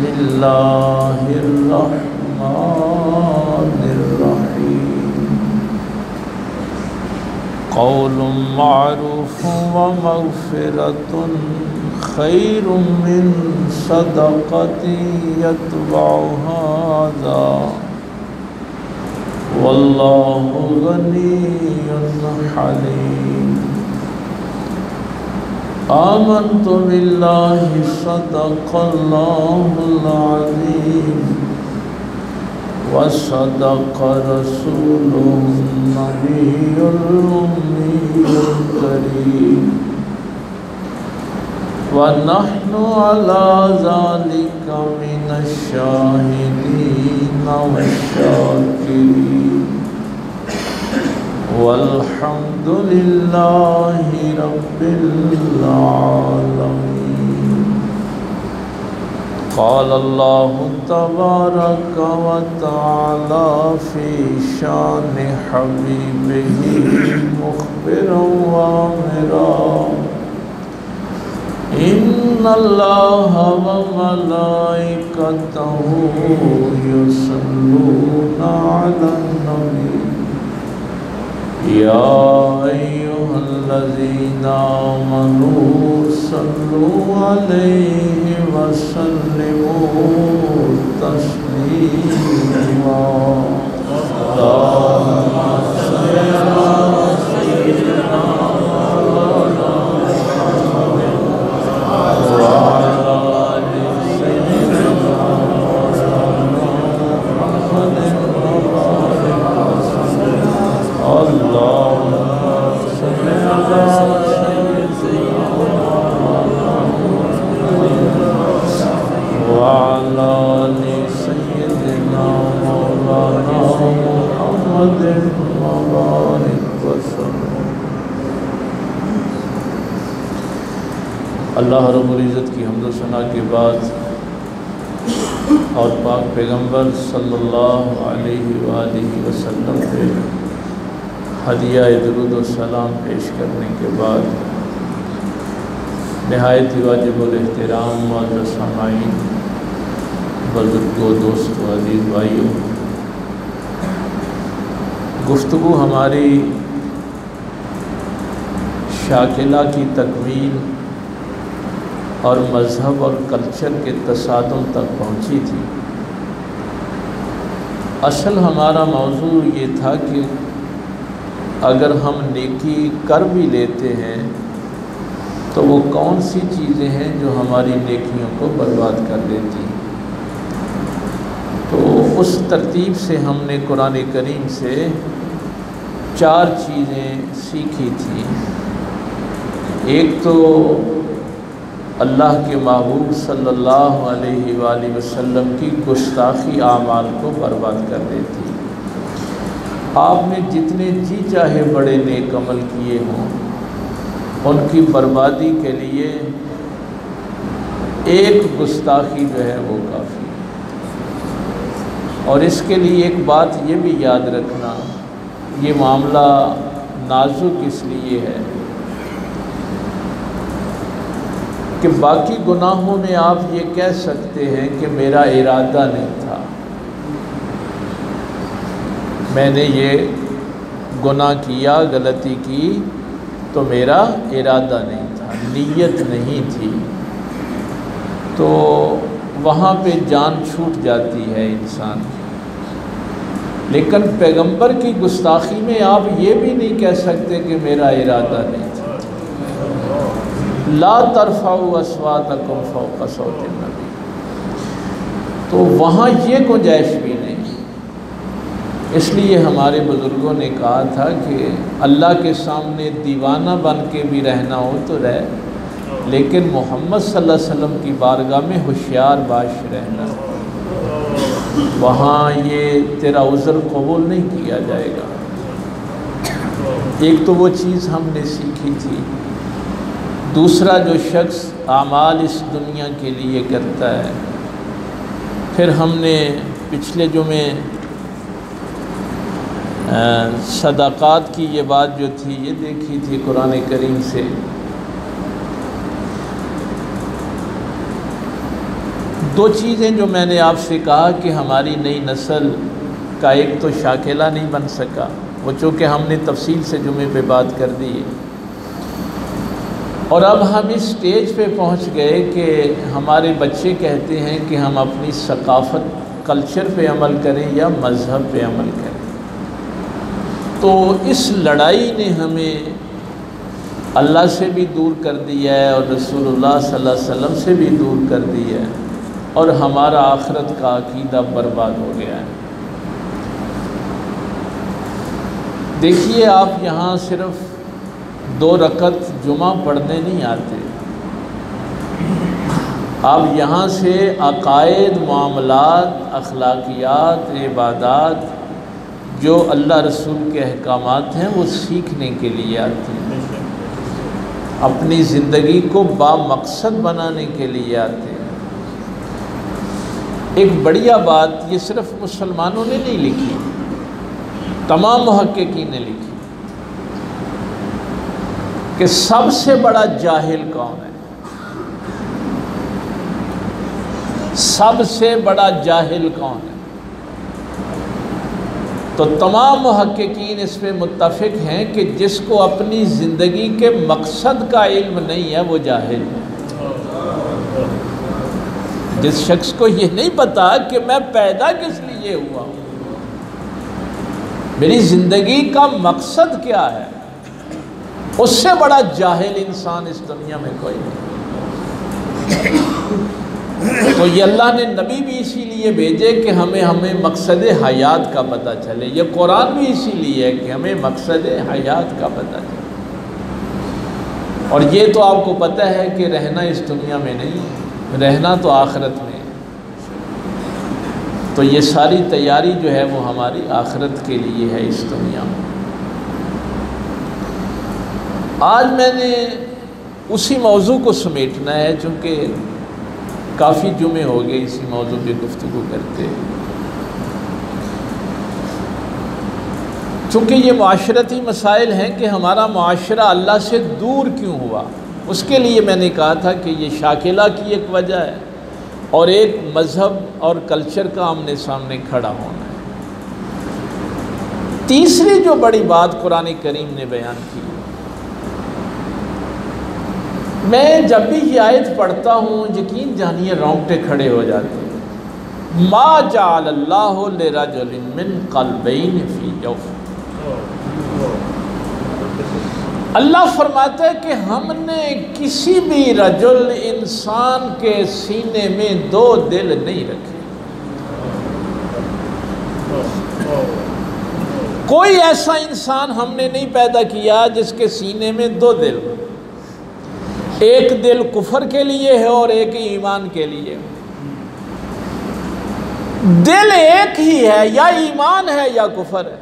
बिस्मिल्लाहिर्रहमानिर्रहीम। क़ौलुम मारूफ़ुन व मग़फ़िरतुन खैरुम मिन सदक़तिन यतबउहा अज़ा वल्लाहु गनियुन हलीम। आमन्तु बिल्लाहि सदक़ल्लाहुल अज़ीम व सदक़ रसूलुहुन नबियुल उम्मियुल करीम व नहनु अला ज़ालिका मिनश शाहिदीन वश्शाकिरीन वल्हम्दुलिल्लाहि रब्बिल आलमीन। क़ाल अल्लाहु तबारक व तआला फ़ी शानि हबीबिही मुख़बिरन व आमिरा इन्नल्लाहा व मलाइकतहु युसल्लूना अलन नबी या अय्युहल्लज़ीना आमनू सल्लू अलैहि व सल्लिमू तस्लीमा। अल्लाहुम्मा सल्लि अला सय्यिदिना अल्लाह रब्बुल इज़्ज़त की हम्द व सना के बाद और पाक पैगम्बर सल्लल्लाहु अलैहि वसल्लम पे हदिया दुरूद व सलाम पेश करने के बाद नहायत ही वाजिबुल एहतराम मुअज़्ज़ज़ सामाईन, बुज़ुर्गों, दोस्तों, अज़ीज़ भाइयों, गुफ्तगू हमारी शाकिला की तकमील और मज़हब और कल्चर के तसादुम तक पहुँची थी। असल हमारा मौजू ये था कि अगर हम नेकी कर भी लेते हैं तो वो कौन सी चीज़ें हैं जो हमारी नेकियों को बर्बाद कर देती हैं। तो उस तरतीब से हमने कुरान करीम से 4 चीज़ें सीखी थी। एक तो अल्लाह के महबूब सल्लल्लाहु अलैहि वसल्लम की गुस्ताखी आमाल को बर्बाद कर देती। आपने जितने जी चाहे बड़े नेक अमल किए हों, उनकी बर्बादी के लिए एक गुस्ताखी जो है वो काफ़ी। और इसके लिए एक बात ये भी याद रखना, ये मामला नाजुक इसलिए है कि बाकी गुनाहों में आप ये कह सकते हैं कि मेरा इरादा नहीं था, मैंने ये गुनाह किया, गलती की तो मेरा इरादा नहीं था, नीयत नहीं थी, तो वहाँ पे जान छूट जाती है इंसान की। लेकिन पैगंबर की गुस्ताखी में आप ये भी नहीं कह सकते कि मेरा इरादा नहीं था। ला तरफ़ाउ अस्वातकुम फ़ौक़ सौतिन नबी, तो वहाँ ये गुंजाइश भी नहीं। इसलिए हमारे बुज़ुर्गों ने कहा था कि अल्लाह के सामने दीवाना बन के भी रहना हो तो रह, लेकिन मोहम्मद सल्लल्लाहु अलैहि वसल्लम की बारगाह में होशियार बाश रहना, वहाँ ये तेरा उज़्र कबूल नहीं किया जाएगा। एक तो वो चीज़ हमने सीखी थी। दूसरा, जो शख्स आमाल इस दुनिया के लिए करता है, फिर हमने पिछले जुमे सदाक़ात की ये बात जो थी ये देखी थी कुरान करीम से। दो चीज़ें जो मैंने आपसे कहा कि हमारी नई नस्ल का एक तो शाकिला नहीं बन सका, वो चूँकि हमने तफसील से जुमे पे बात कर दी है, और अब हम इस स्टेज पे पहुंच गए कि हमारे बच्चे कहते हैं कि हम अपनी सकाफ़त कल्चर पे अमल करें या मज़हब पे अमल करें। तो इस लड़ाई ने हमें अल्लाह से भी दूर कर दिया है और रसूलुल्लाह सल्लल्लाहु अलैहि वसल्लम से भी दूर कर दिया है, और हमारा आखिरत का अकीदा बर्बाद हो गया है। देखिए, आप यहाँ सिर्फ 2 रकत जुमा पढ़ने नहीं आते, आप यहाँ से अकायद, मामलात, अखलाकियात, इबादात जो अल्लाह रसूल के अहकामात हैं वो सीखने के लिए आते हैं, अपनी ज़िंदगी को बामकसद बनाने के लिए आते हैं। एक बढ़िया बात ये सिर्फ मुसलमानों ने नहीं लिखी, तमाम मुहक्किकीन ने लिखी कि सबसे बड़ा जाहिल कौन है। सबसे बड़ा जाहिल कौन है? तो तमाम मुहक्किकीन इस पे मुत्तफ़िक हैं कि जिसको अपनी ज़िंदगी के मकसद का इल्म नहीं है वो जाहिल है। जिस शख्स को ये नहीं पता कि मैं पैदा किस लिए हुआ हूँ, मेरी ज़िंदगी का मकसद क्या है, उससे बड़ा जाहिल इंसान इस दुनिया में कोई नहीं। तो ये अल्लाह ने नबी भी इसीलिए भेजे कि हमें मकसद हयात का पता चले। ये कुरान भी इसीलिए है कि हमें मकसद हयात का पता चले। और ये तो आपको पता है कि रहना इस दुनिया में नहीं, रहना तो आखिरत में है। तो ये सारी तैयारी जो है वो हमारी आखिरत के लिए है इस दुनिया में। आज मैंने उसी मौजू को समेटना है, चूँकि काफ़ी जुमे हो गए इसी मौजू पे गुफ्तगू करते। चूँकि ये माशरती मसाइल हैं कि हमारा माशरा अल्लाह से दूर क्यों हुआ, उसके लिए मैंने कहा था कि ये शाकिला की एक वजह है और एक मज़हब और कल्चर का आमने सामने खड़ा होना है। तीसरी जो बड़ी बात कुरान करीम ने बयान की, मैं जब भी ये आयत पढ़ता हूँ यकीन जानिए रोंगटे खड़े हो जाते हैं। मा जअलल्लाहु लिरजुलिन मिन क़ल्बैन फ़ी जौफ़। अल्लाह फरमाता है कि हमने किसी भी रजुल, इंसान के सीने में 2 दिल नहीं रखे। कोई ऐसा इंसान हमने नहीं पैदा किया जिसके सीने में 2 दिल, एक दिल कुफर के लिए है और एक ईमान के लिए। दिल एक ही है, या ईमान है या कुफर है।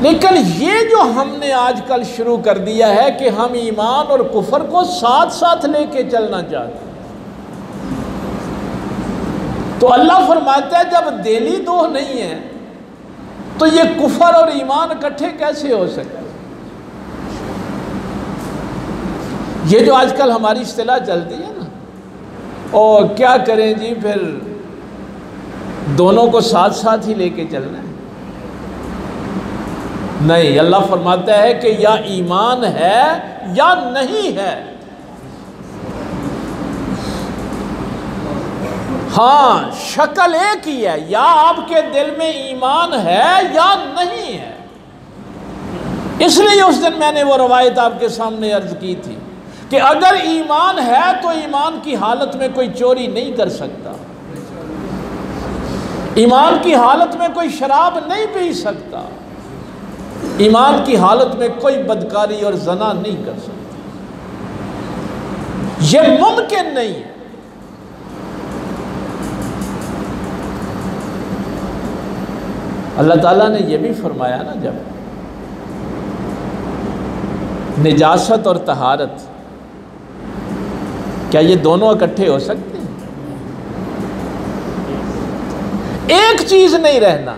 लेकिन ये जो हमने आजकल शुरू कर दिया है कि हम ईमान और कुफर को साथ साथ लेके चलना चाहते हैं, तो अल्लाह फरमाता है जब दिल ही 2 नहीं है तो ये कुफर और ईमान इकट्ठे कैसे हो सकते। ये जो आजकल हमारी इस्तिलाह चलती है ना, और क्या करें जी, फिर दोनों को साथ साथ ही लेके चलना है। नहीं, अल्लाह फरमाता है कि या ईमान है या नहीं है। हाँ, शक्ल एक ही है, या आपके दिल में ईमान है या नहीं है। इसलिए उस दिन मैंने वो रवायत आपके सामने अर्ज की थी कि अगर ईमान है तो ईमान की हालत में कोई चोरी नहीं कर सकता, ईमान की हालत में कोई शराब नहीं पी सकता, ईमान की हालत में कोई बदकारी और जना नहीं कर सकता। यह मुमकिन नहीं है। अल्लाह ताला ने यह भी फरमाया ना, जब निजासत और तहारत, क्या ये दोनों इकट्ठे हो सकते हैं? एक चीज नहीं रहना,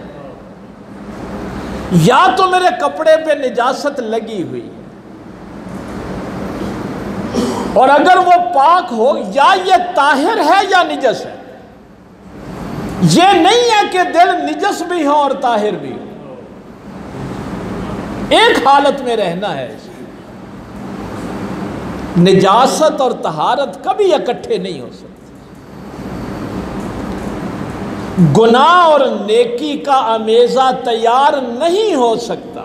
या तो मेरे कपड़े पे निजासत लगी हुई और अगर वो पाक हो, या ये ताहिर है या निजस है। ये नहीं है कि दिल निजस भी हो और ताहिर भी हो, एक हालत में रहना है। निजासत और तहारत कभी इकट्ठे नहीं हो सकते। गुनाह और नेकी का अमेज़ा तैयार नहीं हो सकता।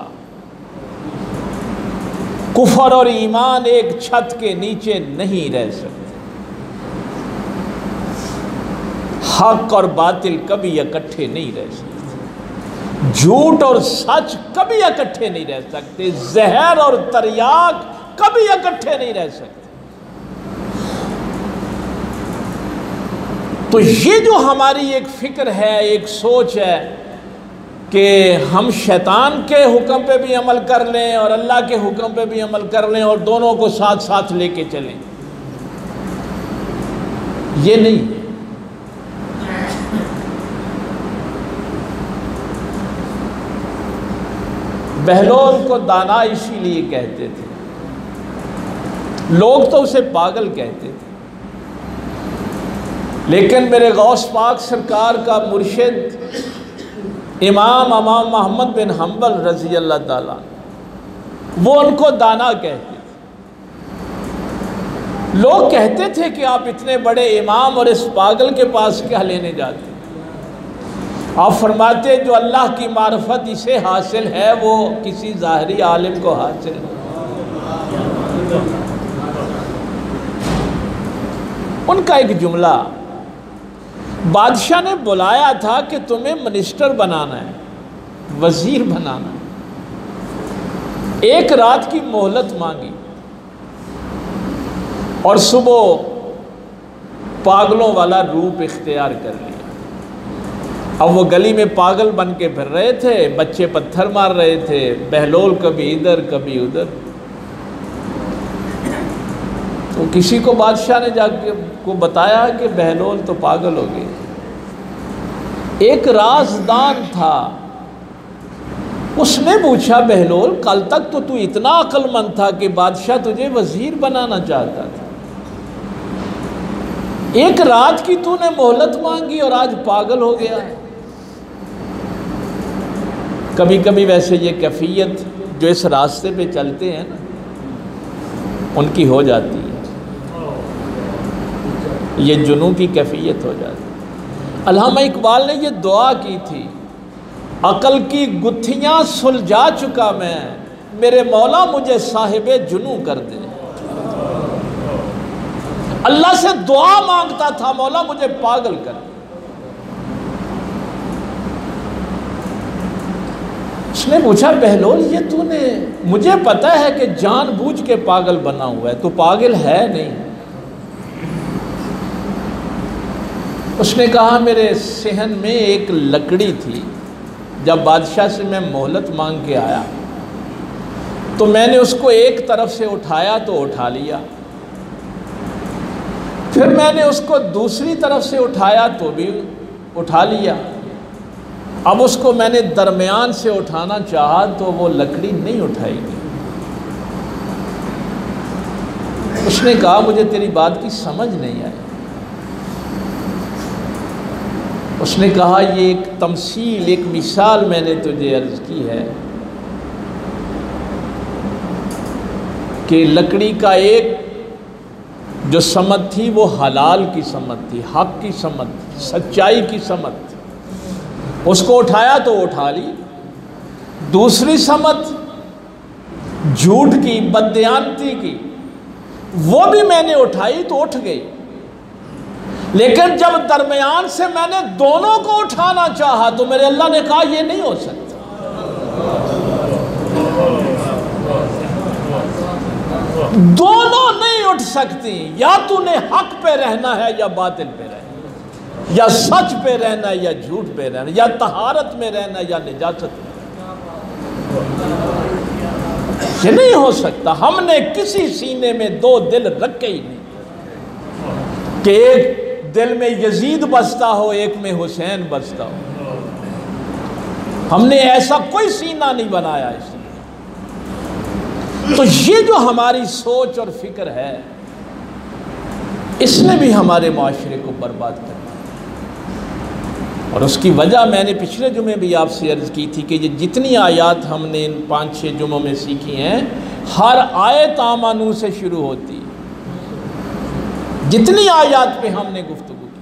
कुफर और ईमान एक छत के नीचे नहीं रह सकते। हक और बातिल कभी इकट्ठे नहीं रह सकते। झूठ और सच कभी इकट्ठे नहीं रह सकते। जहर और तरियाक कभी इकट्ठे नहीं रह सकते। तो ये जो हमारी एक फिक्र है, एक सोच है कि हम शैतान के हुक्म पे भी अमल कर लें और अल्लाह के हुक्म पे भी अमल कर लें और दोनों को साथ साथ लेके चलें, ये नहीं है। बहलोल को दाना इसीलिए कहते थे, लोग तो उसे पागल कहते थे, लेकिन मेरे गौस पाक सरकार का मुर्शिद इमाम मोहम्मद बिन हम्बल रज़ी अल्लाह ताला, वो उनको दाना कहते थे। लोग कहते थे कि आप इतने बड़े इमाम और इस पागल के पास क्या लेने जाते। आप फरमाते जो अल्लाह की मार्फत इसे हासिल है वो किसी ज़ाहरी आलिम को हासिल है। उनका एक जुमला, बादशाह ने बुलाया था कि तुम्हें मिनिस्टर बनाना है, वजीर बनाना है। एक रात की मोहलत मांगी और सुबह पागलों वाला रूप इख्तियार कर लिया। अब वो गली में पागल बन के फिर रहे थे, बच्चे पत्थर मार रहे थे, बहलोल कभी इधर कभी उधर। तो किसी को बादशाह ने जाके को बताया कि बहलोल तो पागल हो गए। एक राजदान था, उसने पूछा बहलोल कल तक तो तू इतना अक्लमंद था कि बादशाह तुझे वजीर बनाना चाहता था, एक रात की तूने मोहलत मांगी और आज पागल हो गया। कभी कभी वैसे ये कैफियत जो इस रास्ते पे चलते हैं ना, उनकी हो जाती है, ये जुनून की कैफियत हो जाती है। अल्लामा इकबाल ने ये दुआ की थी, अकल की गुत्थियाँ सुलझा चुका मैं, मेरे मौला मुझे साहिबे जुनू कर दे। अल्लाह से दुआ मांगता था, मौला मुझे पागल कर। उसने पूछा बहलोल ये तूने, मुझे पता है कि जानबूझ के पागल बना हुआ है, तू पागल है नहीं। उसने कहा मेरे सेहन में एक लकड़ी थी, जब बादशाह से मैं मोहलत मांग के आया तो मैंने उसको एक तरफ से उठाया तो उठा लिया, फिर मैंने उसको दूसरी तरफ से उठाया तो भी उठा लिया, अब उसको मैंने दरमियान से उठाना चाहा तो वो लकड़ी नहीं उठाएगी। उसने कहा मुझे तेरी बात की समझ नहीं आई। उसने कहा ये एक तमसील, एक मिसाल मैंने तुझे अर्ज की है कि लकड़ी का एक जो समत थी वो हलाल की समत थी, हक की समत, सच्चाई की समत थी, उसको उठाया तो उठा ली। दूसरी समत झूठ की, बददियानती की, वो भी मैंने उठाई तो उठ गई, लेकिन जब दरमियान से मैंने दोनों को उठाना चाहा तो मेरे अल्लाह ने कहा ये नहीं हो सकता। दोनों नहीं उठ सकती, या तूने हक पे रहना है या बातिल पे रहना, या सच पे रहना है या झूठ पे रहना, या तहारत में रहना है या निजासत में। ये नहीं हो सकता। हमने किसी सीने में दो दिल रखे ही नहीं कि एक दिल में यजीद बसता हो, एक में हुसैन बसता हो। हमने ऐसा कोई सीना नहीं बनाया इसलिए। तो ये जो हमारी सोच और फिक्र है, इसने भी हमारे माशरे को बर्बाद कर दिया। और उसकी वजह मैंने पिछले जुमे भी आपसे अर्ज़ की थी कि ये जितनी आयात हमने इन 5-6 जुमों में सीखी हैं, हर आयत आमानू से शुरू होती है। जितनी आयात पे हमने गुफ्तगू की,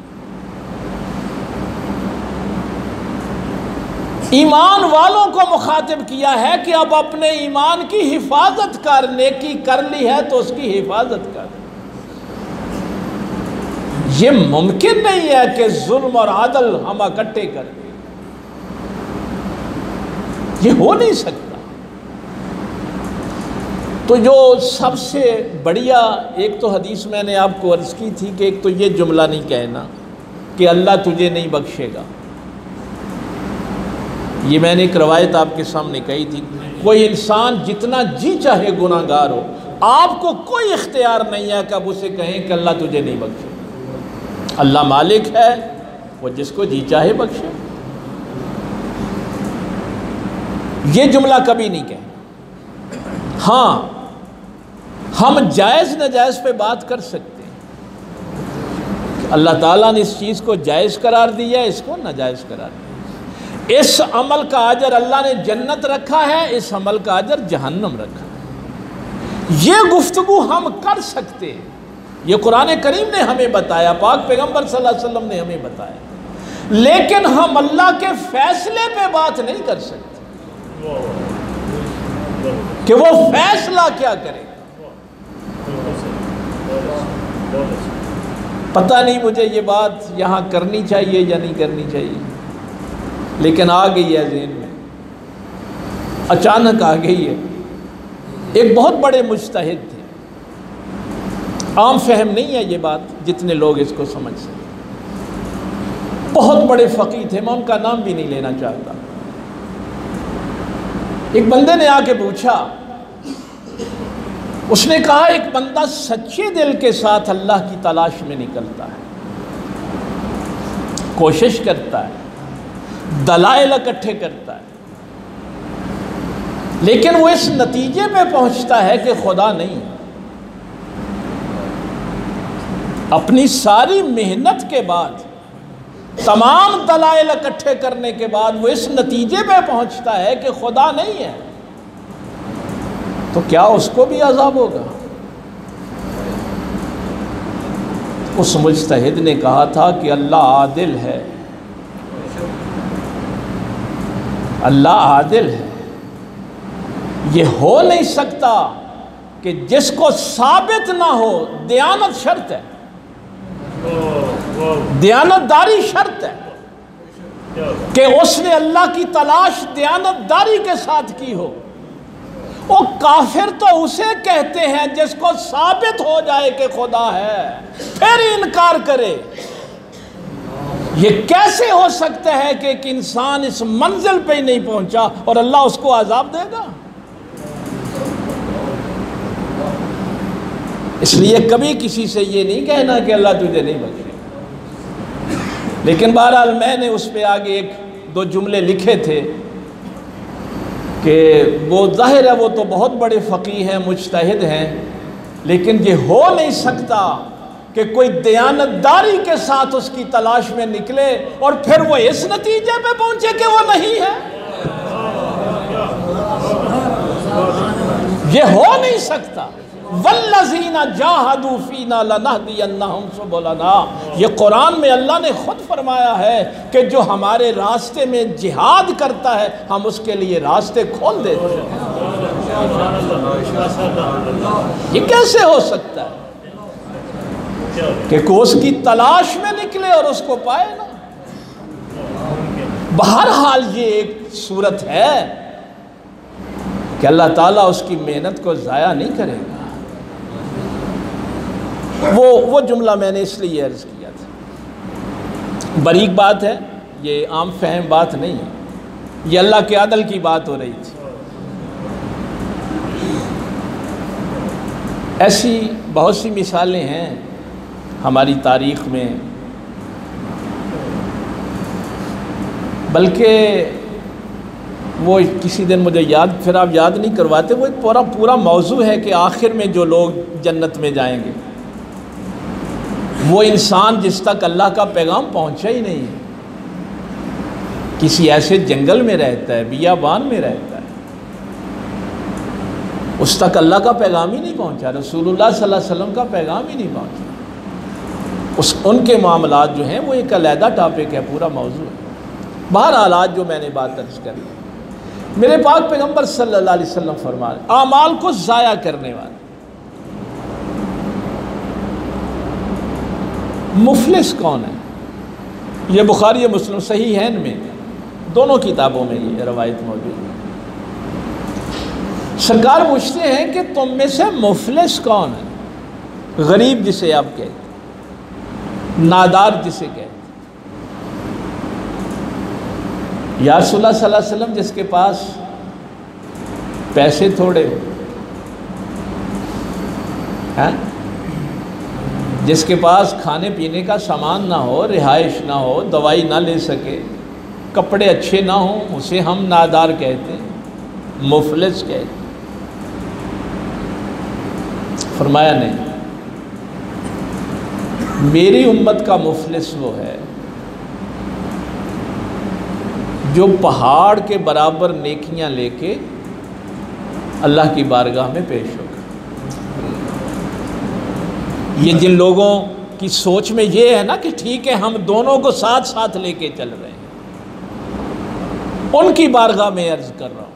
ईमान वालों को मुखातिब किया है कि अब अपने ईमान की हिफाजत कर, नेकी कर ली है तो उसकी हिफाजत कर। ये मुमकिन नहीं है कि जुल्म और आदल हम इकट्ठे कर दें, ये हो नहीं सकता। तो जो सबसे बढ़िया, एक तो हदीस मैंने आपको अर्ज़ की थी कि एक तो ये जुमला नहीं कहना कि अल्लाह तुझे नहीं बख्शेगा। ये मैंने एक रवायत आपके सामने कही थी, कोई इंसान जितना जी चाहे गुनाहगार हो, आपको कोई इख्तियार नहीं है कि आप उसे कहें कि अल्लाह तुझे नहीं बख्शेगा। अल्लाह मालिक है, वो जिसको जी चाहे बख्शे। ये जुमला कभी नहीं कहें। हाँ, हम जायज़ नाजायज़ पे बात कर सकते हैं। अल्लाह ताला ने इस चीज़ को जायज़ करार दिया, इसको नाजायज़ करार दिया। इस अमल का अजर अल्लाह ने जन्नत रखा है, इस अमल का अजर जहन्नम रखा है। ये गुफ्तगू हम कर सकते हैं। ये कुरान करीम ने हमें बताया, पाक पैगंबर सल्लल्लाहु अलैहि वसल्लम ने हमें बताया। लेकिन हम अल्लाह के फैसले पे बात नहीं कर सकते कि वो फैसला क्या करेगा। पता नहीं मुझे ये बात यहाँ करनी चाहिए या नहीं करनी चाहिए, लेकिन आ गई है ज़हन में, अचानक आ गई है। एक बहुत बड़े मुज्तहिद थे, आम फहम नहीं है ये बात, जितने लोग इसको समझ सकें। बहुत बड़े फ़कीह थे, मैं उनका नाम भी नहीं लेना चाहता। एक बंदे ने आके पूछा, उसने कहा एक बंदा सच्चे दिल के साथ अल्लाह की तलाश में निकलता है, कोशिश करता है, दलाइल इकट्ठे करता है, लेकिन वो इस नतीजे पे पहुंचता है कि खुदा नहीं है। अपनी सारी मेहनत के बाद, तमाम दलाइल इकट्ठे करने के बाद वो इस नतीजे पे पहुंचता है कि खुदा नहीं है, तो क्या उसको भी अज़ाब होगा? उस मुज्तहिद ने कहा था कि अल्लाह आदिल है, अल्लाह आदिल है। ये हो नहीं सकता कि जिसको साबित ना हो, दयानत शर्त है, दयानतदारी शर्त है कि उसने अल्लाह की तलाश दयानतदारी के साथ की हो। वो काफिर तो उसे कहते हैं जिसको साबित हो जाए कि खुदा है, फिर इनकार करे। ये कैसे हो सकता है कि एक इंसान इस मंजिल पे ही नहीं पहुंचा और अल्लाह उसको अजाब देगा? इसलिए कभी किसी से ये नहीं कहना कि अल्लाह तुझे नहीं बख्शेगा। लेकिन बहरहाल मैंने उस पर आगे 1-2 जुमले लिखे थे कि वो जाहिर है वो तो बहुत बड़े फ़कीह हैं, मुज्तहिद हैं, लेकिन ये हो नहीं सकता कि कोई दयानतदारी के साथ उसकी तलाश में निकले और फिर वो इस नतीजे पे पहुंचे कि वो नहीं है। ये हो नहीं सकता। वल्लज़ीना जाहदू फीना लनहदियन्नहुम सुबुलना, ये कुरान में अल्लाह ने खुद फरमाया है कि जो हमारे रास्ते में जिहाद करता है हम उसके लिए रास्ते खोल देते हैं। ये कैसे हो सकता है कि कोई उसकी तलाश में निकले और उसको पाए ना? बहरहाल ये एक सूरत है कि अल्लाह ताला उसकी मेहनत को ज़ाया नहीं करेगा। वो जुमला मैंने इसलिए अर्ज़ किया था। बारीक बात है, ये आम फहम बात नहीं है, ये अल्लाह के अदल की बात हो रही थी। ऐसी बहुत सी मिसालें हैं हमारी तारीख़ में, बल्कि वो किसी दिन मुझे याद, फिर आप याद नहीं करवाते, वो एक पूरा मौजू है कि आखिर में जो लोग जन्नत में जाएंगे वो इंसान जिस तक अल्लाह का पैगाम पहुंचा ही नहीं है, किसी ऐसे जंगल में रहता है, बियाबान में रहता है, उस तक अल्लाह का पैगाम ही नहीं पहुंचा, रसूलुल्लाह सल्लल्लाहु अलैहि वसल्लम का पैगाम ही नहीं पहुंचा। उनके मामलात जो हैं वो एक अलहदा टॉपिक है, पूरा मौजू है। बहरहाल आज जो मैंने बात दर्ज कर ली, मेरे पाक पैगंबर सल्लल्लाहु अलैहि वसल्लम फरमा रहे, आमाल को ज़ाया करने वाले मुफलिस कौन है? ये बुखारी मुस्लिम सही है, इनमें दोनों किताबों में ये रवायत मौजूद है। सरकार पूछते हैं कि तुम में से मुफलिस कौन है? गरीब जिसे आप कहते, नादार जिसे कहते, या रसूलुल्लाह सल्लल्लाहु अलैहि वसल्लम जिसके पास पैसे थोड़े हो, हैं, जिसके पास खाने पीने का सामान ना हो, रिहाइश ना हो, दवाई ना ले सके, कपड़े अच्छे ना हो, उसे हम नादार कहते हैं, मुफलिस कहते हैं। फरमाया नहीं, मेरी उम्मत का मुफलिस वो है जो पहाड़ के बराबर नेकियां लेके अल्लाह की बारगाह में पेश होगा। ये जिन लोगों की सोच में ये है ना कि ठीक है हम दोनों को साथ साथ लेके चल रहे हैं, उनकी बारगाह में अर्ज कर रहा हूँ,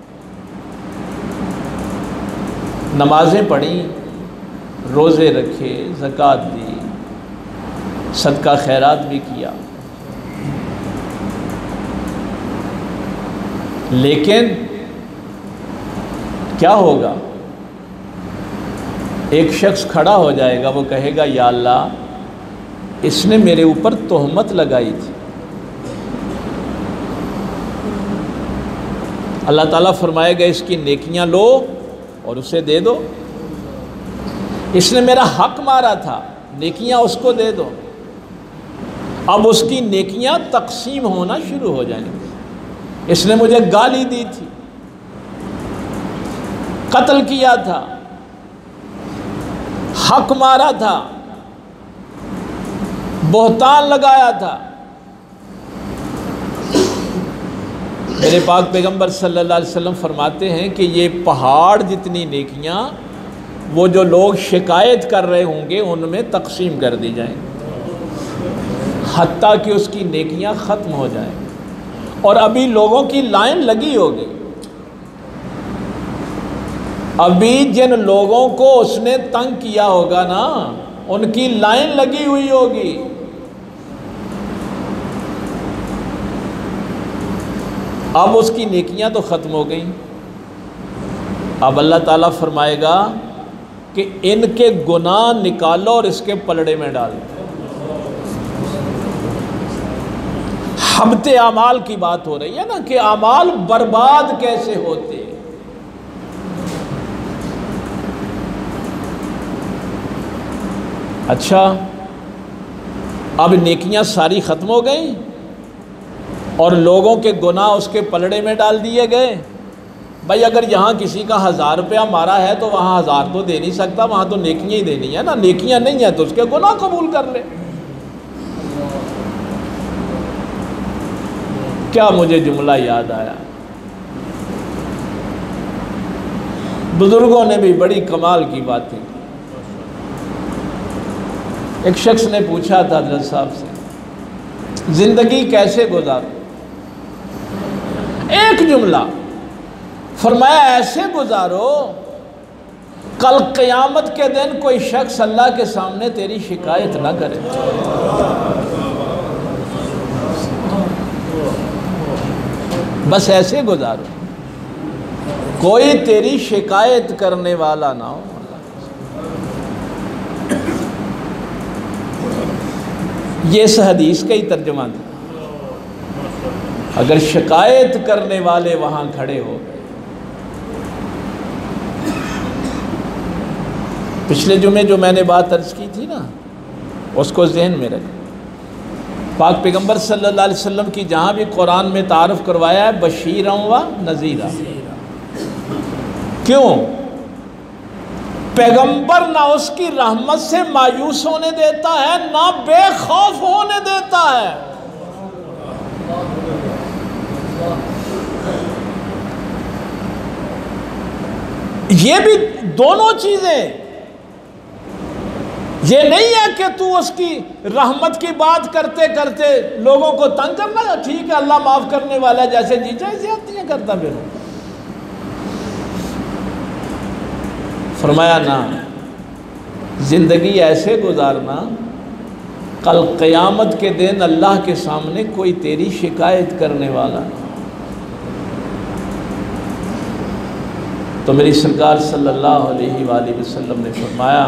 नमाजें पढ़ी, रोज़े रखे, ज़कात दी, सदका खैरात भी किया, लेकिन क्या होगा? एक शख्स खड़ा हो जाएगा, वो कहेगा या अल्लाह इसने मेरे ऊपर तोहमत लगाई थी। अल्लाह ताला फरमाएगा इसकी नेकियां लो और उसे दे दो। इसने मेरा हक मारा था, नेकियां उसको दे दो। अब उसकी नेकियां तकसीम होना शुरू हो जाएंगी। इसने मुझे गाली दी थी, कत्ल किया था, हक मारा था, बोहतान लगाया था। मेरे पाक पैगंबर सल्लल्लाहु अलैहि वसल्लम फरमाते हैं कि ये पहाड़ जितनी नेकियां वो जो लोग शिकायत कर रहे होंगे उनमें तकसीम कर दी जाएंगी, हत्ता कि उसकी नेकियां ख़त्म हो जाएं। और अभी लोगों की लाइन लगी होगी, अभी जिन लोगों को उसने तंग किया होगा ना, उनकी लाइन लगी हुई होगी। अब उसकी नेकियां तो ख़त्म हो गई। अब अल्लाह ताला फरमाएगा कि इनके गुनाह निकालो और इसके पलड़े में डाल दो। हबते आमाल की बात हो रही है ना कि आमाल बर्बाद कैसे होते हैं। अच्छा, अब नेकियां सारी ख़त्म हो गई और लोगों के गुनाह उसके पलड़े में डाल दिए गए। भाई अगर यहाँ किसी का 1000 रुपया मारा है तो वहाँ 1000 तो दे नहीं सकता, वहाँ तो नेकियां ही देनी है ना। नेकियां नहीं है तो उसके गुनाह कबूल कर ले। क्या मुझे जुमला याद आया, बुजुर्गों ने भी बड़ी कमाल की बातें की। एक शख्स ने पूछा था हज़रत साहब से, ज़िंदगी कैसे गुजारो? एक जुमला फरमाया, ऐसे गुजारो कल क़यामत के दिन कोई शख्स अल्लाह के सामने तेरी शिकायत ना करे। बस ऐसे गुजारो, कोई तेरी शिकायत करने वाला ना हो। ये इस हदीस का ही तर्जुमा था। अगर शिकायत करने वाले वहां खड़े हो गए, पिछले जुमे जो मैंने बात अर्ज की थी ना, उसको जहन में रखें। पाक पैगंबर सल्लल्लाहु अलैहि वसल्लम की जहाँ भी कुरान में तारुफ करवाया है बशीरा व नज़ीरा। क्यों? पैगंबर ना उसकी रहमत से मायूस होने देता है, ना बेखौफ होने देता है। ये भी दोनों चीजें, ये नहीं है कि तू उसकी रहमत की बात करते करते लोगों को तंग करना, ठीक है अल्लाह माफ करने वाला है, जैसे जी चाहे ज्यादतियां करता फिर। फरमाया ना, जिंदगी ऐसे गुजारना कल क़यामत के दिन अल्लाह के सामने कोई तेरी शिकायत करने वाला ना। तो मेरी सरकार सल्लल्लाहु अलैहि वसल्लम ने फरमाया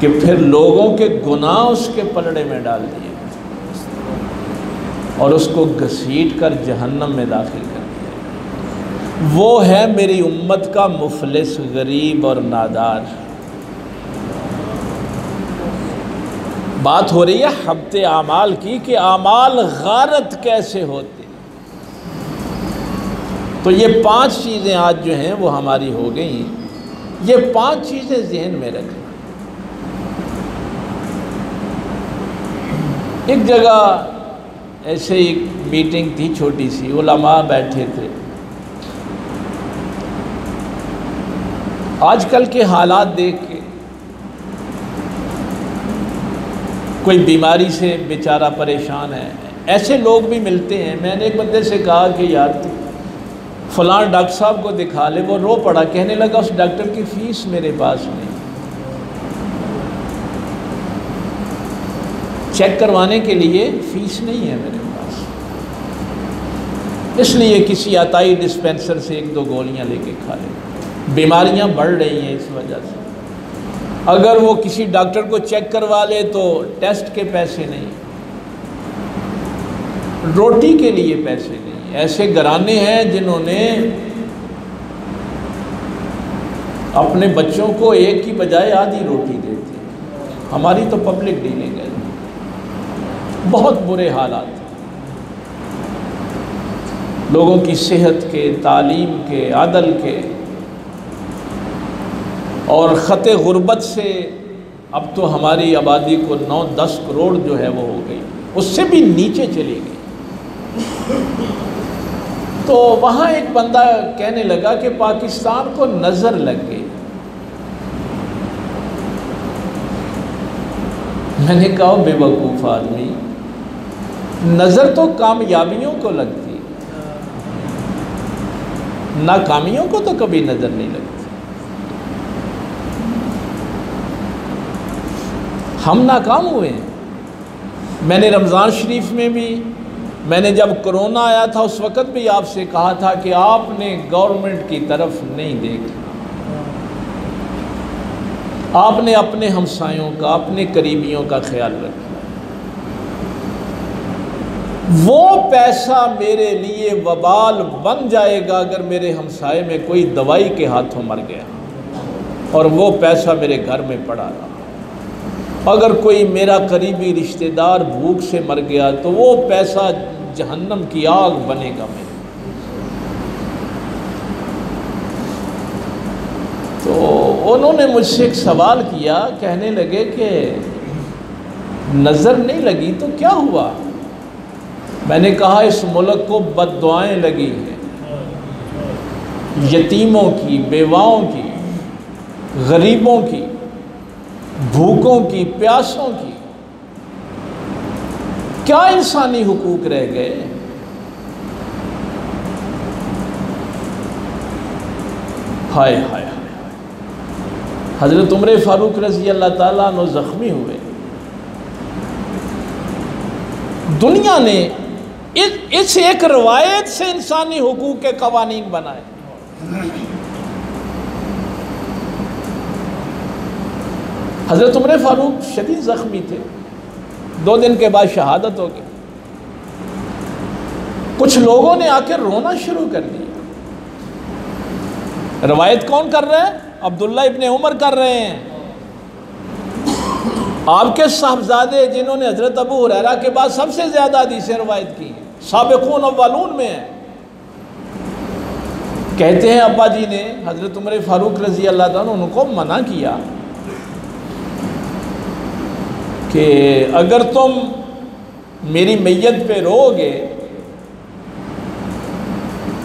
कि फिर लोगों के गुनाह उसके पलड़े में डाल दिए और उसको घसीट कर जहन्नम में दाखिल कर दिया। वो है मेरी उम्मत का मुफलिस, गरीब और नादार। बात हो रही है हब्ते आमाल की कि आमाल गारत कैसे होते। तो ये 5 चीज़ें आज जो हैं वो हमारी हो गई। ये 5 चीज़ें ज़हन में रखें। एक जगह ऐसे एक मीटिंग थी छोटी सी, उलमा बैठे थे। आजकल के हालात देख के कोई बीमारी से बेचारा परेशान है, ऐसे लोग भी मिलते हैं। मैंने एक बंदे से कहा कि यार फलां डॉक्टर साहब को दिखा ले। वो रो पड़ा, कहने लगा उस डॉक्टर की फ़ीस मेरे पास नहीं, चेक करवाने के लिए फ़ीस नहीं है मेरे पास, इसलिए किसी अताई डिस्पेंसर से 1-2 गोलियां लेके खा ले। बीमारियां बढ़ रही हैं इस वजह से। अगर वो किसी डॉक्टर को चेक करवा ले तो टेस्ट के पैसे नहीं, रोटी के लिए पैसे नहीं। ऐसे घराने हैं जिन्होंने अपने बच्चों को एक की बजाय आधी रोटी देते हैं। हमारी तो पब्लिक डीलिंग है, बहुत बुरे हालात, लोगों की सेहत के, तालीम के, अदल के, और ख़त गुर्बत से अब तो हमारी आबादी को 9-10 करोड़ जो है वो हो गई, उससे भी नीचे चली गई। तो वहाँ एक बंदा कहने लगा कि पाकिस्तान को नज़र लग गई। मैंने कहा बेवकूफ़ आदमी, नज़र तो कामयाबियों को लगती है, नाकामियों को तो कभी नज़र नहीं लगती। हम नाकाम हुए हैं। मैंने रमज़ान शरीफ में भी, मैंने जब कोरोना आया था उस वक़्त भी आपसे कहा था कि आपने गवर्नमेंट की तरफ नहीं देखा, आपने अपने हमसायों का, अपने करीबियों का ख्याल रखा। वो पैसा मेरे लिए वबाल बन जाएगा अगर मेरे हमसाये में कोई दवाई के हाथों मर गया और वो पैसा मेरे घर में पड़ा रहा। अगर कोई मेरा करीबी रिश्तेदार भूख से मर गया तो वो पैसा जहन्नम की आग बनेगा मेरे। तो उन्होंने मुझसे एक सवाल किया, कहने लगे कि नज़र नहीं लगी तो क्या हुआ? मैंने कहा इस मुल्क को बद्दुआएं लगी हैं, यतीमों की, बेवाओं की, गरीबों की, भूखों की, प्यासों की। क्या इंसानी हुकूक रह गए? हाय हाय हाय। हज़रत उमर फारूक रज़ी अल्लाह ताला अन्हु ज़ख्मी हुए। दुनिया ने इस एक रवायत से इंसानी हुकूक के कवानीन बनाए। हज़रत उमर फारूक शदीद ज़ख्मी थे, 2 दिन के बाद शहादत हो गई। कुछ लोगों ने आकर रोना शुरू कर दिया। रवायत कौन कर रहा है? अब्दुल्ला इब्ने उमर कर रहे हैं। आपके साहबजादे जिन्होंने हज़रत अबू हुरैरा के बाद सबसे ज़्यादा हदीसें रवायत की हैं, साबिक़ून अव्वलून में है। कहते हैं अब्बा जी ने हज़रत उमर फ़ारूक रज़ी अल्लाह ताला उनको मना किया कि अगर तुम मेरी मैयत पे रोओगे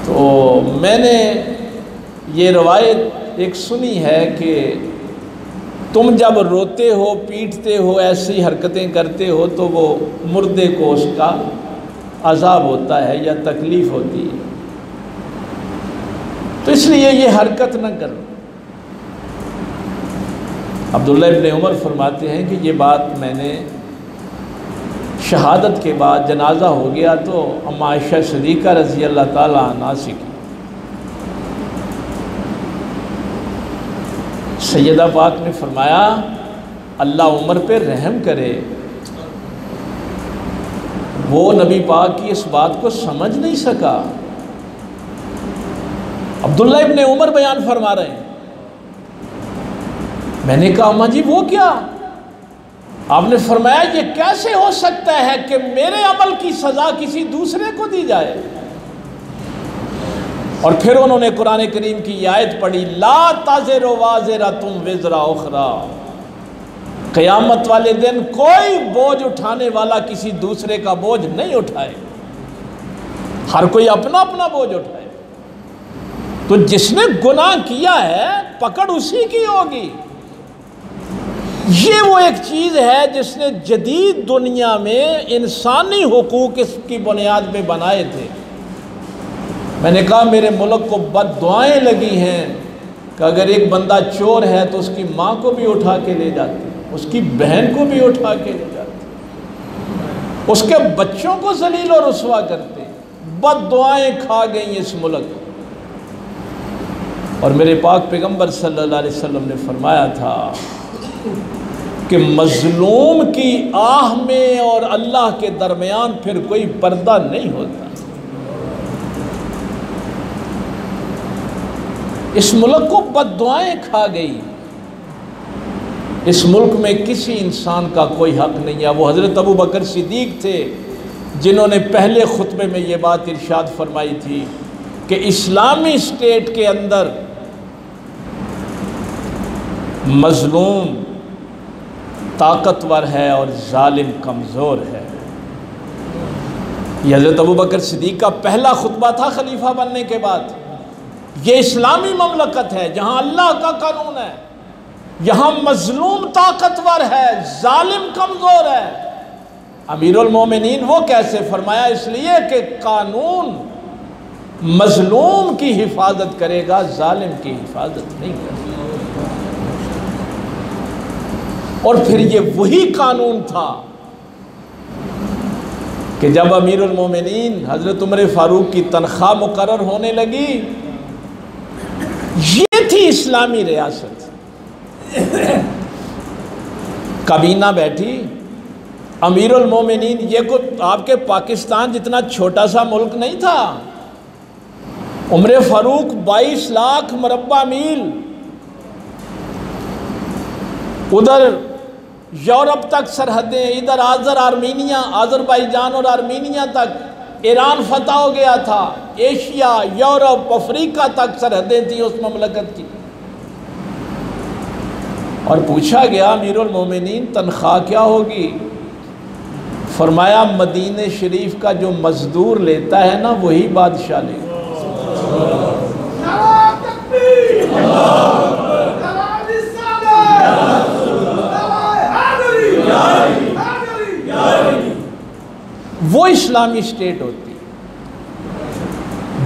तो मैंने ये रवायत एक सुनी है कि तुम जब रोते हो, पीटते हो, ऐसी हरकतें करते हो तो वो मुर्दे को उसका अज़ाब होता है या तकलीफ़ होती है, तो इसलिए ये हरकत न करो। अब्दुल्ला इब्न उमर फरमाते हैं कि ये बात मैंने शहादत के बाद जनाजा हो गया तो अम्मा आयशा सिद्दीक़ा रज़ी अल्लाह ताला अन्हा से की। सैयदा पाक ने फरमाया अल्लाह उमर पे रहम करे, वो नबी पाक की इस बात को समझ नहीं सका। अब्दुल्ला इब्न उमर बयान फरमा रहे हैं, मैंने कहा अम्मा जी वो क्या? आपने फरमाया ये कैसे हो सकता है कि मेरे अमल की सज़ा किसी दूसरे को दी जाए। और फिर उन्होंने कुरान करीम की आयत पढ़ी, ला ताज़िरु वाज़िरतुम विज़रा उख़रा, क़यामत वाले दिन कोई बोझ उठाने वाला किसी दूसरे का बोझ नहीं उठाए, हर कोई अपना अपना बोझ उठाए। तो जिसने गुनाह किया है पकड़ उसी की होगी। ये वो एक चीज़ है जिसने जदीद दुनिया में इंसानी हुकूक इसकी बुनियाद पे बनाए थे। मैंने कहा मेरे मुल्क को बद्दुआएं लगी हैं कि अगर एक बंदा चोर है तो उसकी माँ को भी उठा के ले जाते, उसकी बहन को भी उठा के ले जाते, उसके बच्चों को जलील और रुसवा करते। बद्दुआएं खा गई इस मुल्क को। और मेरे पाक पैगंबर सल्लल्लाहु अलैहि वसल्लम ने फरमाया था कि मज़लूम की आह में और अल्लाह के दरमियान फिर कोई पर्दा नहीं होता। इस मुल्क को बद्दुआएं खा गई। इस मुल्क में किसी इंसान का कोई हक नहीं है। वो हज़रत अबू बकर सिद्दीक़ थे जिन्होंने पहले खुतबे में ये बात इरशाद फरमाई थी कि इस्लामी स्टेट के अंदर मज़लूम ताकतवर है और जालिम कमज़ोर है। यह हज़रत अबू बकर सिद्दीक़ का पहला खुतबा था खलीफा बनने के बाद। ये इस्लामी ममलकत है जहाँ अल्लाह का कानून है, यहाँ मज़लूम ताकतवर है, जालिम कमज़ोर है। अमीरुल मोमिनीन वो कैसे? फरमाया इसलिए कि कानून मज़लूम की हिफाजत करेगा, जालिम की हिफाजत नहीं करेगा। और फिर ये वही कानून था कि जब अमीरुल मोमिनीन हज़रत उमर फ़ारूक की तनख्वाह मुकर्रर होने लगी, ये थी इस्लामी रियासत। काबीना बैठी, अमीरुल मोमिनीन, ये कोई आपके पाकिस्तान जितना छोटा सा मुल्क नहीं था। उमर फ़ारूक 22 लाख मुरब्बा मील उधर यूरोप तक सरहदें, इधर आर्मीनिया, आज़रबाईजान और आर्मीनिया तक ईरान फतह हो गया था। एशिया, यूरोप, अफ्रीका तक सरहदें थी उस ममलकत की। और पूछा गया अमीरुल मोमिनीन तनख्वाह क्या होगी? फरमाया मदीने शरीफ का जो मजदूर लेता है ना वही बादशाह लेगा। वो इस्लामी स्टेट होती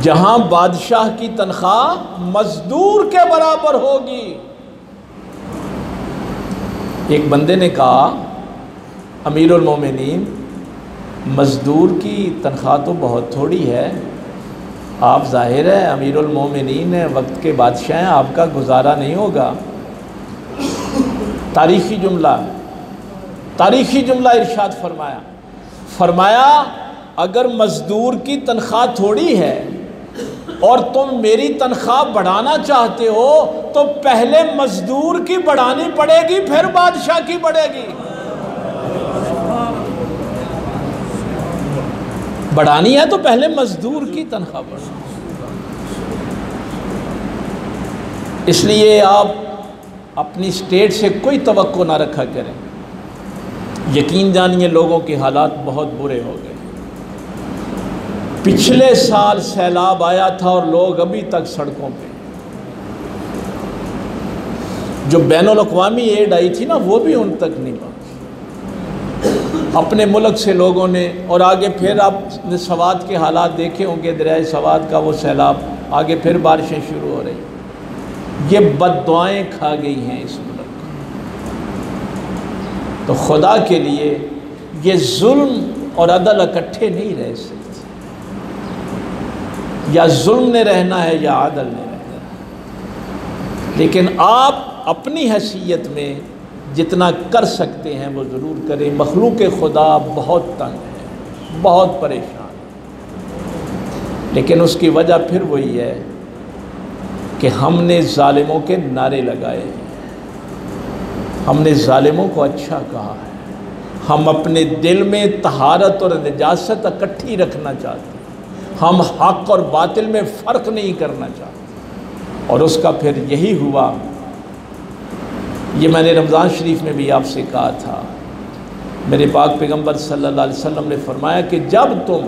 जहां बादशाह की तनख्वाह मजदूर के बराबर होगी। एक बंदे ने कहा अमीरुल मोमिनीन मजदूर की तनख्वाह तो बहुत थोड़ी है, आप जाहिर है अमीरुल मोमिनीन है, वक्त के बादशाह हैं, आपका गुजारा नहीं होगा। तारीखी जुमला इरशाद फरमाया अगर मजदूर की तनख्वाह थोड़ी है और तुम मेरी तनख्वाह बढ़ाना चाहते हो तो पहले मजदूर की बढ़ानी पड़ेगी, फिर बादशाह की बढ़ेगी। बढ़ानी है तो पहले मजदूर की तनख्वाह बढ़ाओ। इसलिए आप अपनी स्टेट से कोई तवक्को ना रखा करें। यकीन जानिए लोगों के हालात बहुत बुरे हो गए। पिछले साल सैलाब आया था और लोग अभी तक सड़कों पे। जो बैनुल अक़वामी एड आई थी ना वो भी उन तक नहीं पहुंची। अपने मुल्क से लोगों ने, और आगे फिर आपने सवात के हालात देखे होंगे, दरिया सवात का वो सैलाब, आगे फिर बारिशें शुरू हो रही। ये बद्दुआएं खा गई हैं इस मुल्क को। तो खुदा के लिए ये जुल्म और अदल इकट्ठे नहीं रह सकते। या जुल्म ने रहना है या अदल ने रहना है। लेकिन आप अपनी हैसियत में जितना कर सकते हैं वो ज़रूर करें। मखलूक खुदा बहुत तंग है, बहुत परेशान है। लेकिन उसकी वजह फिर वही है कि हमने ज़ालिमों के नारे लगाए हैं, हमने ज़ालिमों को अच्छा कहा है। हम अपने दिल में तहारत और निजासत इकट्ठी रखना चाहते हैं। हम हक़ और बातिल में फ़र्क नहीं करना चाहते। और उसका फिर यही हुआ। ये मैंने रमज़ान शरीफ में भी आपसे कहा था। मेरे पाक पैगम्बर सल्लल्लाहु अलैहि वसल्लम ने फरमाया कि जब तुम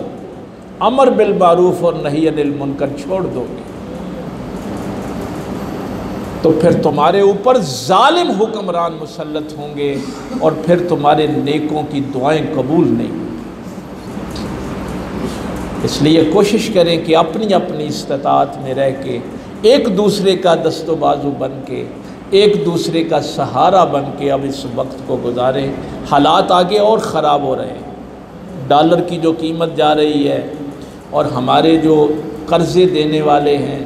अमर बिल मारूफ़ और नही अनिल मुनकर छोड़ दोगे तो फिर तुम्हारे ऊपर जालिम हुक्मरान मुसल्लत होंगे और फिर तुम्हारे नेकों की दुआएं कबूल नहीं। इसलिए कोशिश करें कि अपनी अपनी इस्तिताअत में रह के एक दूसरे का दस्तो बाजू बन के, एक दूसरे का सहारा बन के अब इस वक्त को गुजारें। हालात आगे और ख़राब हो रहे हैं। डॉलर की जो कीमत जा रही है और हमारे जो कर्ज़े देने वाले हैं,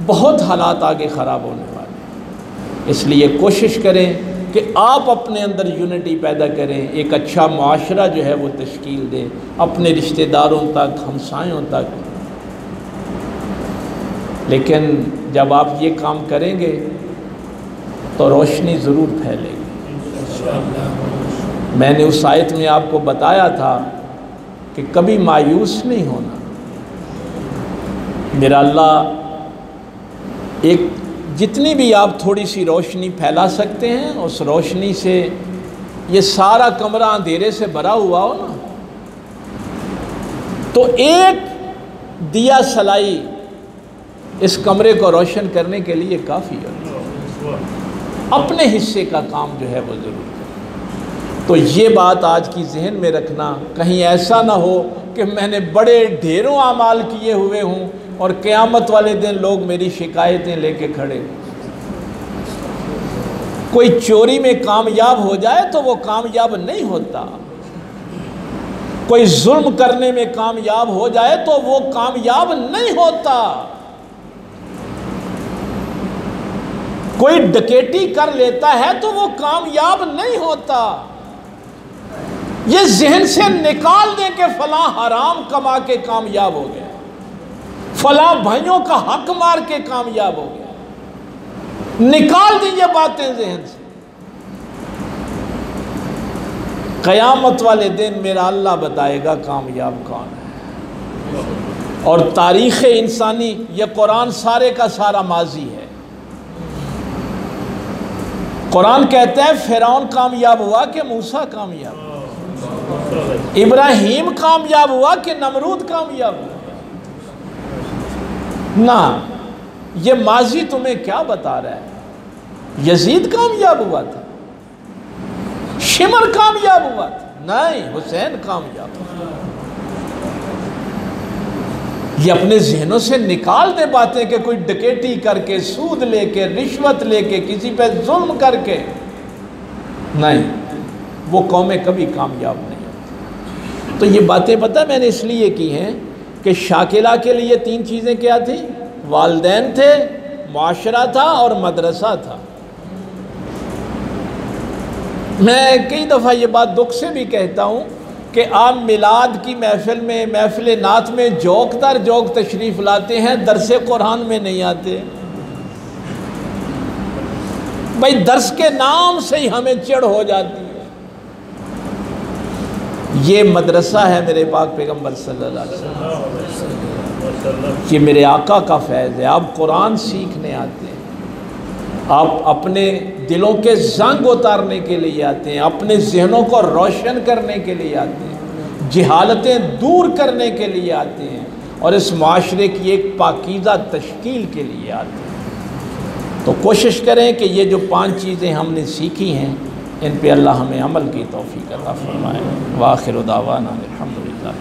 बहुत हालात आगे ख़राब होने वाले हैं। इसलिए कोशिश करें कि आप अपने अंदर यूनिटी पैदा करें, एक अच्छा मुआशरा जो है वो तश्कील दें अपने रिश्तेदारों तक, हमसायों तक। लेकिन जब आप ये काम करेंगे तो रोशनी ज़रूर फैलेगी। मैंने उस आयत में आपको बताया था कि कभी मायूस नहीं होना। मेरा अल्लाह एक जितनी भी आप थोड़ी सी रोशनी फैला सकते हैं, उस रोशनी से ये सारा कमरा अंधेरे से भरा हुआ हो ना, तो एक दिया सलाई इस कमरे को रोशन करने के लिए काफ़ी है। अपने हिस्से का काम जो है वो ज़रूर करें। तो ये बात आज की जहन में रखना, कहीं ऐसा ना हो कि मैंने बड़े ढेरों आमाल किए हुए हूँ और क़यामत वाले दिन लोग मेरी शिकायतें लेके खड़े। कोई चोरी में कामयाब हो जाए तो वो कामयाब नहीं होता। कोई जुल्म करने में कामयाब हो जाए तो वो कामयाब नहीं होता। कोई डकैती कर लेता है तो वो कामयाब नहीं होता। ये जहन से निकाल दें कि फलां हराम कमा के कामयाब हो गया, फलां भाइयों का हक मार के कामयाब हो गया। निकाल दें ये बातें जहन से। क़यामत वाले दिन मेरा अल्लाह बताएगा कामयाब कौन है। और तारीख़ इंसानी, ये कुरान सारे का सारा माजी है। कुरान कहता है फ़िरौन कामयाब हुआ कि मूसा कामयाब हुआ, इब्राहीम कामयाब हुआ कि नमरूद कामयाब हुआ। ना, ये माजी तुम्हें क्या बता रहा है? यजीद कामयाब हुआ था, शिमर कामयाब हुआ था, नहीं, हुसैन कामयाब हुआ। ये अपने जहनों से निकाल दे बातें कि कोई डकैती करके, सूद लेके, रिश्वत लेके, किसी पे जुल्म करके, नहीं, वो कौमें कभी कामयाब नहीं होती। तो ये बातें पता मैंने इसलिए की हैं कि शाकिला के लिए 3 चीज़ें क्या थी? वालिदैन थे, मुआशरा था और मदरसा था। मैं कई दफ़ा ये बात दुख से भी कहता हूँ कि आप मिलाद की महफिल में, महफिल नात में जोक दर जोक तशरीफ़ लाते हैं, दरस कुरान में नहीं आते। भाई दर्स के नाम से ही हमें चिढ़ हो जाती है। ये मदरसा है मेरे पाक पैगम्बर सल्लल्लाहु अलैहि वसल्लम, ये मेरे आका का फैज़ है। आप कुरान सीखने आते हैं, आप अपने दिलों के जंग उतारने के लिए आते हैं, अपने जहनों को रोशन करने के लिए आते हैं, जहालतें दूर करने के लिए आते हैं और इस माशरे की एक पाकीज़ा तश्कील के लिए आते हैं। तो कोशिश करें कि ये जो 5 चीज़ें हमने सीखी हैं इन पे अल्लाह हमें अमल की तौफीक अता फरमाए। व आखिर दावाना अल्हम्दुलिल्लाह।